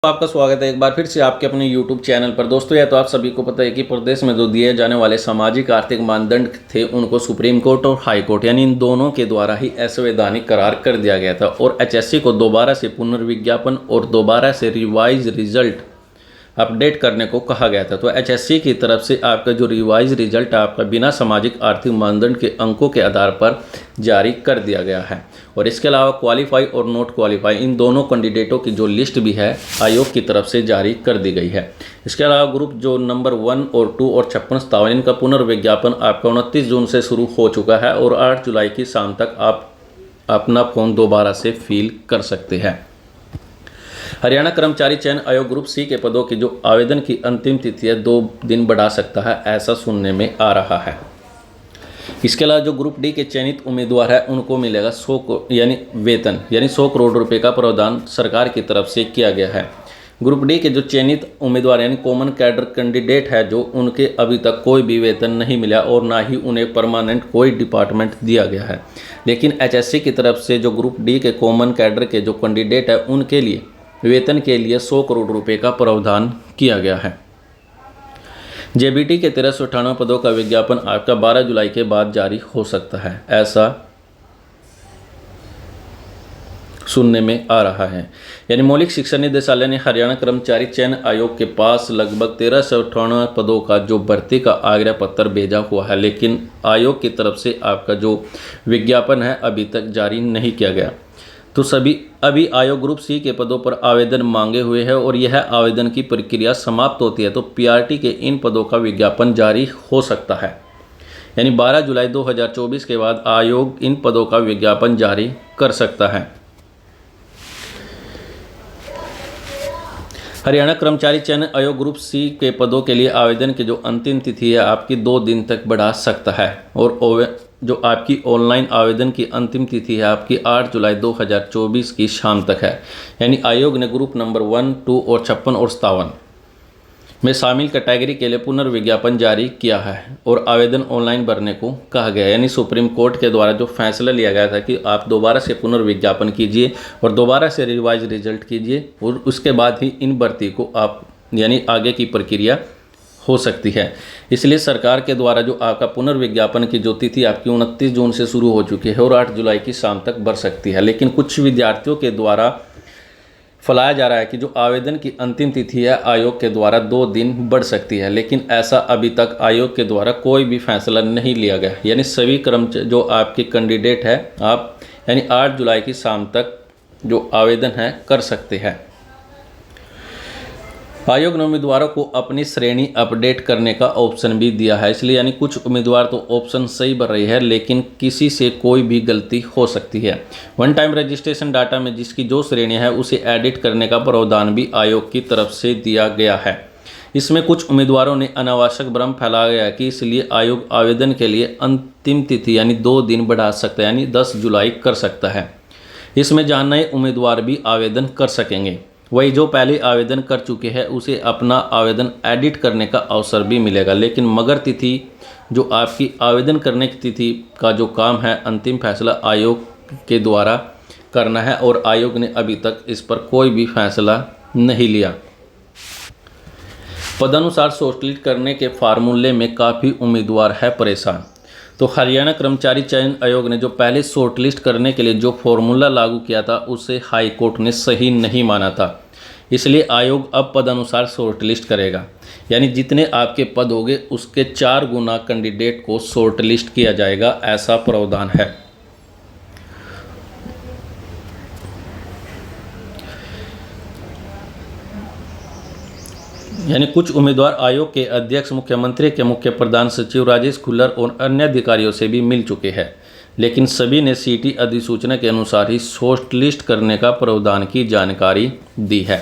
आपका स्वागत है एक बार फिर से आपके अपने YouTube चैनल पर। दोस्तों, यह तो आप सभी को पता है कि प्रदेश में जो दिए जाने वाले सामाजिक आर्थिक मानदंड थे उनको सुप्रीम कोर्ट और हाई कोर्ट यानी इन दोनों के द्वारा ही असंवैधानिक करार कर दिया गया था और HSC को दोबारा से पुनर्विज्ञापन और दोबारा से रिवाइज रिजल्ट अपडेट करने को कहा गया था। तो HSC की तरफ से आपका जो रिवाइज रिजल्ट आपका बिना सामाजिक आर्थिक मानदंड के अंकों के आधार पर जारी कर दिया गया है और इसके अलावा क्वालिफाई और नॉट क्वालिफाई इन दोनों कैंडिडेटों की जो लिस्ट भी है आयोग की तरफ से जारी कर दी गई है। इसके अलावा ग्रुप जो नंबर 1 और 2 और 56-57 इनका पुनर्विज्ञापन आपका 29 जून से शुरू हो चुका है और 8 जुलाई की शाम तक आप अपना फॉर्म दोबारा से फिल कर सकते हैं। हरियाणा कर्मचारी चयन आयोग ग्रुप सी के पदों की जो आवेदन की अंतिम तिथि है 2 दिन बढ़ा सकता है, ऐसा सुनने में आ रहा है। इसके अलावा जो ग्रुप डी के चयनित उम्मीदवार है उनको मिलेगा 100 यानी वेतन यानी 100 करोड़ रुपए का प्रावधान सरकार की तरफ से किया गया है। ग्रुप डी के जो चयनित उम्मीदवार यानी कॉमन कैडर कैंडिडेट है जो उनके अभी तक कोई भी वेतन नहीं मिला और ना ही उन्हें परमानेंट कोई डिपार्टमेंट दिया गया है। लेकिन HSC की तरफ से जो ग्रुप डी के कॉमन कैडर के जो कैंडिडेट है उनके लिए वेतन के लिए 100 करोड़ रुपए का प्रावधान किया गया है। JBT के 1398 पदों का विज्ञापन आपका 12 जुलाई के बाद जारी हो सकता है, ऐसा सुनने में आ रहा है। यानी मौलिक शिक्षा निदेशालय ने हरियाणा कर्मचारी चयन आयोग के पास लगभग 1398 पदों का जो भर्ती का आग्रह पत्र भेजा हुआ है, लेकिन आयोग की तरफ से आपका जो विज्ञापन है अभी तक जारी नहीं किया गया। तो अभी आयोग ग्रुप सी के पदों पर आवेदन मांगे हुए है और यह आवेदन की प्रक्रिया समाप्त होती है तो PRT के इन पदों का विज्ञापन जारी हो सकता है। यानी 12 जुलाई 2024 के बाद आयोग इन पदों का विज्ञापन जारी कर सकता है। हरियाणा कर्मचारी चयन आयोग ग्रुप सी के पदों के लिए आवेदन की जो अंतिम तिथि है आपकी 2 दिन तक बढ़ा सकता है और जो आपकी ऑनलाइन आवेदन की अंतिम तिथि है आपकी 8 जुलाई 2024 की शाम तक है। यानी आयोग ने ग्रुप नंबर 1, 2 और 56 और 57 में शामिल कैटेगरी के लिए पुनर्विज्ञापन जारी किया है और आवेदन ऑनलाइन भरने को कहा गया है। यानी सुप्रीम कोर्ट के द्वारा जो फैसला लिया गया था कि आप दोबारा से पुनर्विज्ञापन कीजिए और दोबारा से रिवाइज रिजल्ट कीजिए और उसके बाद ही इन भर्ती को आप यानी आगे की प्रक्रिया हो सकती है। इसलिए सरकार के द्वारा जो आपका पुनर्विज्ञापन की जो तिथि आपकी 29 जून से शुरू हो चुकी है और 8 जुलाई की शाम तक बढ़ सकती है। लेकिन कुछ विद्यार्थियों के द्वारा फैलाया जा रहा है कि जो आवेदन की अंतिम तिथि है आयोग के द्वारा 2 दिन बढ़ सकती है, लेकिन ऐसा अभी तक आयोग के द्वारा कोई भी फैसला नहीं लिया गया। यानी सभी जो आपके कैंडिडेट है आप यानी 8 जुलाई की शाम तक जो आवेदन है कर सकते हैं। आयोग ने उम्मीदवारों को अपनी श्रेणी अपडेट करने का ऑप्शन भी दिया है, इसलिए यानी कुछ उम्मीदवार तो ऑप्शन सही भर रही है लेकिन किसी से कोई भी गलती हो सकती है। वन टाइम रजिस्ट्रेशन डाटा में जिसकी जो श्रेणी है उसे एडिट करने का प्रावधान भी आयोग की तरफ से दिया गया है। इसमें कुछ उम्मीदवारों ने अनावश्यक भ्रम फैलाया गया कि इसलिए आयोग आवेदन के लिए अंतिम तिथि यानी 2 दिन बढ़ा सकता है यानी 10 जुलाई कर सकता है। इसमें जहाँ नए उम्मीदवार भी आवेदन कर सकेंगे, वही जो पहले आवेदन कर चुके हैं उसे अपना आवेदन एडिट करने का अवसर भी मिलेगा। लेकिन मगर तिथि जो आपकी आवेदन करने की तिथि का जो काम है अंतिम फैसला आयोग के द्वारा करना है और आयोग ने अभी तक इस पर कोई भी फैसला नहीं लिया। पदानुसार शॉर्टलिस्ट करने के फार्मूले में काफ़ी उम्मीदवार है परेशान। तो हरियाणा कर्मचारी चयन आयोग ने जो पहले शॉर्टलिस्ट करने के लिए जो फॉर्मूला लागू किया था उसे हाई कोर्ट ने सही नहीं माना था, इसलिए आयोग अब पदानुसार शॉर्टलिस्ट करेगा। यानी जितने आपके पद होंगे उसके 4 गुना कैंडिडेट को शॉर्टलिस्ट किया जाएगा, ऐसा प्रावधान है। यानी कुछ उम्मीदवार आयोग के अध्यक्ष, मुख्यमंत्री के मुख्य प्रधान सचिव राजेश खुल्लर और अन्य अधिकारियों से भी मिल चुके हैं, लेकिन सभी ने सीटी अधिसूचना के अनुसार ही शॉर्टलिस्ट करने का प्रावधान की जानकारी दी है।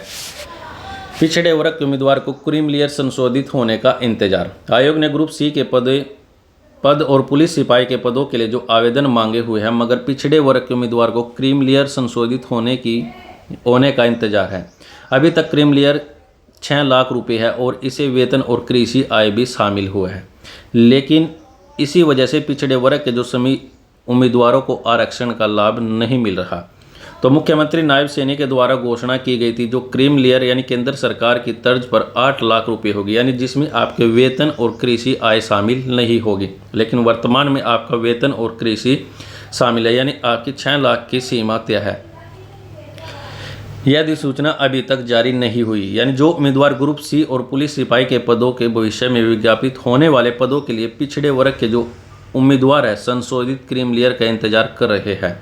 पिछड़े वर्ग के उम्मीदवार को क्रीम लेयर संशोधित होने का इंतजार। आयोग ने ग्रुप सी के पद और पुलिस सिपाही के पदों के लिए जो आवेदन मांगे हुए हैं, मगर पिछड़े वर्ग के उम्मीदवार को क्रीम लेयर संशोधित होने का इंतजार है। अभी तक क्रीम लेयर 6 लाख रुपए है और इसे वेतन और कृषि आय भी शामिल हुए हैं, लेकिन इसी वजह से पिछड़े वर्ग के जो सभी उम्मीदवारों को आरक्षण का लाभ नहीं मिल रहा। तो मुख्यमंत्री नायब सैनी के द्वारा घोषणा की गई थी जो क्रीम लेयर यानी केंद्र सरकार की तर्ज पर 8 लाख रुपए होगी, यानी जिसमें आपके वेतन और कृषि आय शामिल नहीं होगी। लेकिन वर्तमान में आपका वेतन और कृषि शामिल है, यानी आपकी 6 लाख की सीमा तय है। यह अधिसूचना अभी तक जारी नहीं हुई, यानी जो उम्मीदवार ग्रुप सी और पुलिस सिपाही के पदों के भविष्य में विज्ञापित होने वाले पदों के लिए पिछड़े वर्ग के जो उम्मीदवार है संशोधित क्रीम लेयर का इंतजार कर रहे हैं,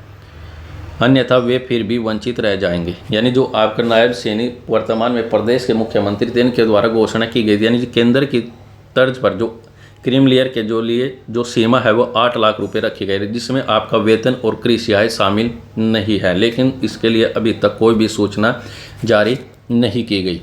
अन्यथा वे फिर भी वंचित रह जाएंगे। यानी जो आपका नायब सैनी वर्तमान में प्रदेश के मुख्यमंत्री थे, इनके द्वारा घोषणा की गई थी, यानी केंद्र की तर्ज पर जो क्रीम लेयर के जो सीमा है वो 8 लाख रुपए रखी गई, जिसमें आपका वेतन और कृषि आय शामिल नहीं है। लेकिन इसके लिए अभी तक कोई भी सूचना जारी नहीं की गई।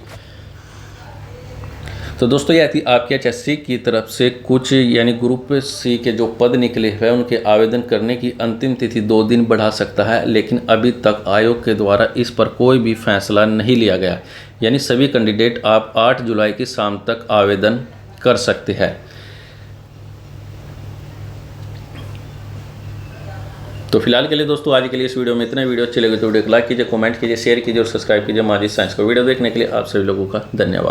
तो दोस्तों यह थी आपके HSC की तरफ से कुछ यानी ग्रुप सी के जो पद निकले हैं उनके आवेदन करने की अंतिम तिथि 2 दिन बढ़ा सकता है, लेकिन अभी तक आयोग के द्वारा इस पर कोई भी फैसला नहीं लिया गया। यानी सभी कैंडिडेट आप 8 जुलाई की शाम तक आवेदन कर सकते हैं। तो फिलहाल के लिए दोस्तों आज के लिए इस वीडियो में इतना। वीडियो अच्छी लगे तो वीडियो को लाइक कीजिए, कमेंट कीजिए, शेयर कीजिए और सब्सक्राइब कीजिए माजिद साइंस को। वीडियो देखने के लिए आप सभी लोगों का धन्यवाद।